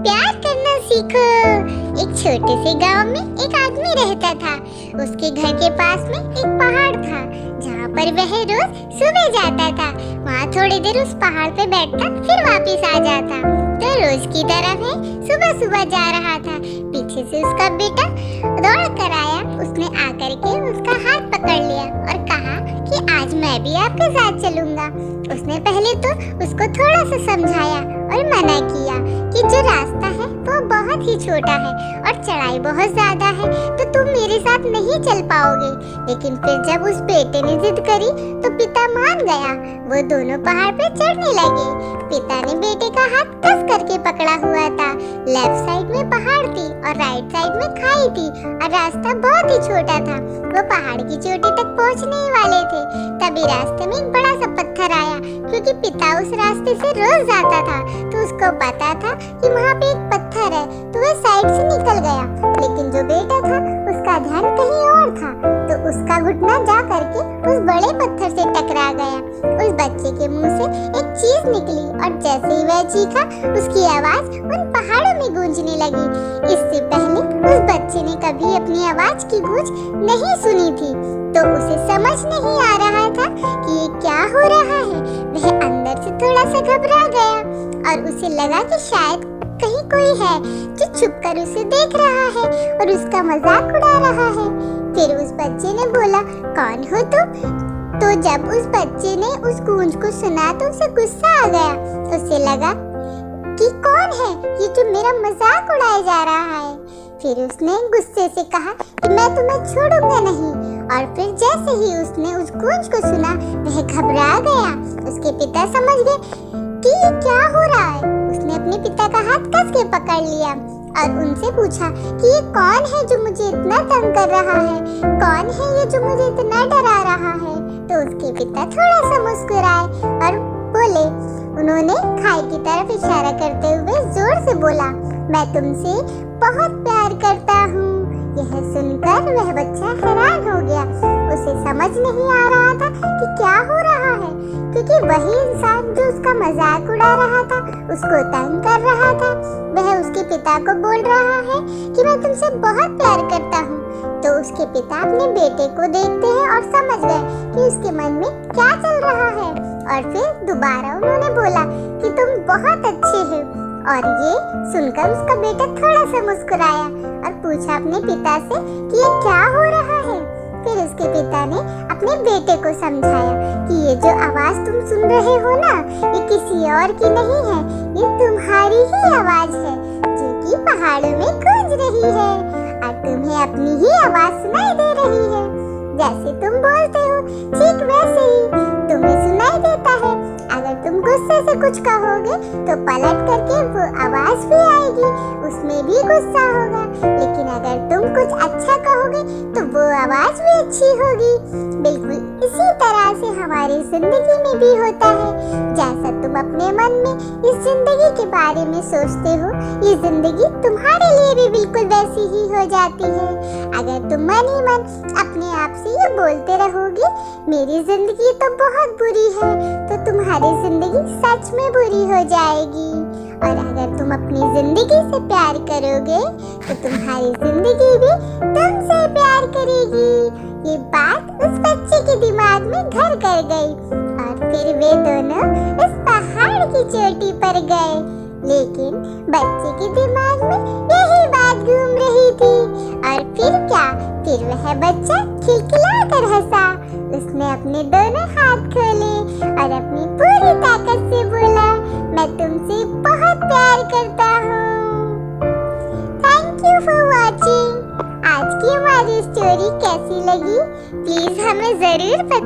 प्यार करना सीखो। एक छोटे से गांव में एक आदमी रहता था। उसके घर के पास में एक पहाड़ था जहाँ पर वह रोज सुबह जाता था। वहाँ थोड़ी देर उस पहाड़ पे बैठता फिर वापस आ जाता। तो रोज की तरह वह सुबह सुबह जा रहा था। पीछे से उसका बेटा दौड़ कर आया। उसने आकर के उसका हाथ पकड़ लिया और कहा कि आज मैं भी आपके साथ चलूंगा। उसने पहले तो उसको थोड़ा सा समझाया और मना किया कि जो रास्ता है वो बहुत ही छोटा है और चढ़ाई बहुत ज्यादा है, तो तुम मेरे साथ नहीं चल पाओगे। लेकिन फिर जब उस बेटे ने जिद करी तो पिता मान गया। वो दोनों पहाड़ पे चढ़ने लगे। पिता ने बेटे का हाथ कस करके पकड़ा हुआ था। लेफ्ट साइड में पहाड़ थी और राइट साइड में खाई थी और रास्ता बहुत ही छोटा था। वो पहाड़ की चोटी तक पहुंचने ही वाले थे, तभी रास्ते में एक बड़ा सा पत्थर आया। क्योंकि पिता उस रास्ते से रोज जाता था तो उसको पता था कि वहाँ पे एक पत्थर है, तो वह साइड से निकल गया। लेकिन जो बेटा था उसका ध्यान कहीं और था, तो उसका घुटना जा करके उस बड़े पत्थर से टकरा गया। उस बच्चे के मुंह से एक चीज निकली और जैसे ही वह चीखा उसकी आवाज उन पहाड़ों में गूंजने लगी। इससे पहले उस बच्चे ने कभी अपनी आवाज की गूंज नहीं सुनी थी, तो उसे समझ नहीं आ रहा था कि ये क्या हो रहा है। वह अंदर से थोड़ा सा घबरा गया और उसे लगा कि शायद कहीं कोई है जो छुपकर उसे देख रहा है और उसका मजाक उड़ा रहा है। फिर उस बच्चे ने बोला, कौन हो तुम? तो जब उस बच्चे ने उस गूंज को सुना तो उसे गुस्सा आ गया। उसे लगा कि कौन है ये जो मेरा मजाक उड़ाया जा रहा है। फिर उसने गुस्से से कहा कि मैं तुम्हें छोड़ूंगा नहीं। और फिर जैसे ही उसने उस गूंज को सुना वह घबरा गया। उसके पिता समझ गए कि ये क्या हो रहा है। उसने अपने पिता का हाथ कस के पकड़ लिया और उनसे पूछा कि ये कौन है जो मुझे इतना तंग कर रहा है, कौन है ये जो मुझे इतना डरा रहा है। तो उसके पिता थोड़ा सा मुस्कुराए और बोले, उन्होंने खाई की तरफ इशारा करते हुए जोर से बोला, मैं तुमसे बहुत प्यार करता हूँ। यह सुनकर वह बच्चा हैरान हो गया। उसे समझ नहीं आ रहा था कि क्या हो रहा है, क्योंकि वही इंसान जो उसका मजाक उड़ा रहा था, उसको तंग कर रहा था, वह उसके पिता को बोल रहा है कि मैं तुमसे बहुत प्यार करता हूँ। तो उसके पिता अपने बेटे को देखते हैं और समझ गए कि उसके मन में क्या चल रहा है। और फिर दोबारा उन्होंने बोला कि तुम बहुत अच्छे हो। और ये सुनकर उसका बेटा थोड़ा सा मुस्कुराया और पूछा अपने पिता से कि ये क्या हो रहा है। फिर उसके पिता ने अपने बेटे को समझाया कि ये जो आवाज तुम सुन रहे हो ना, ये किसी और की नहीं है, ये तुम्हारी ही आवाज है जो कि पहाड़ों में गूंज रही है और तुम्हें अपनी ही आवाज सुनाई दे रही है। जैसे तुम बोलते हो ठीक वैसे ही तुम्हें सुनाई देता है। अगर तुम गुस्से से कुछ कहोगे तो पलट करके वो आवाज भी आएगी, उसमें भी गुस्सा होगा। लेकिन अगर तुम कुछ अच्छा कहोगे तो वो आवाज भी अच्छी होगी। बिल्कुल इसी तरह से हमारी जिंदगी में भी होता है। जैसा तुम अपने मन में इस जिंदगी के बारे में सोचते हो, ये जिंदगी तुम्हारे लिए भी बिल्कुल वैसी ही हो जाती है। अगर तुम मन ही मन अपने आप से ये बोलते रहोगे, मेरी जिंदगी तो बहुत बुरी है, तो तुम्हारी जिंदगी सच में बुरी हो जाएगी। और अगर तुम अपनी जिंदगी से प्यार करोगे तो तुम्हारी जिंदगी भी तुमसे प्यार करेगी। ये बात उस बच्चे के दिमाग में घर कर गई और फिर वे दोनों उस पहाड़ की चोटी पर गए। लेकिन बच्चे के दिमाग में यही बात घूम रही थी। और फिर क्या, फिर वह बच्चा खिलखिला कर हंसा। उसने अपने दोनों हाथ खोले और अपनी पूरी ताकत से बोला, मैं तुमसे बहुत प्यार करता हूँ। Thank you for watching. आज की हमारी स्टोरी कैसी लगी प्लीज हमें जरूर बताएं।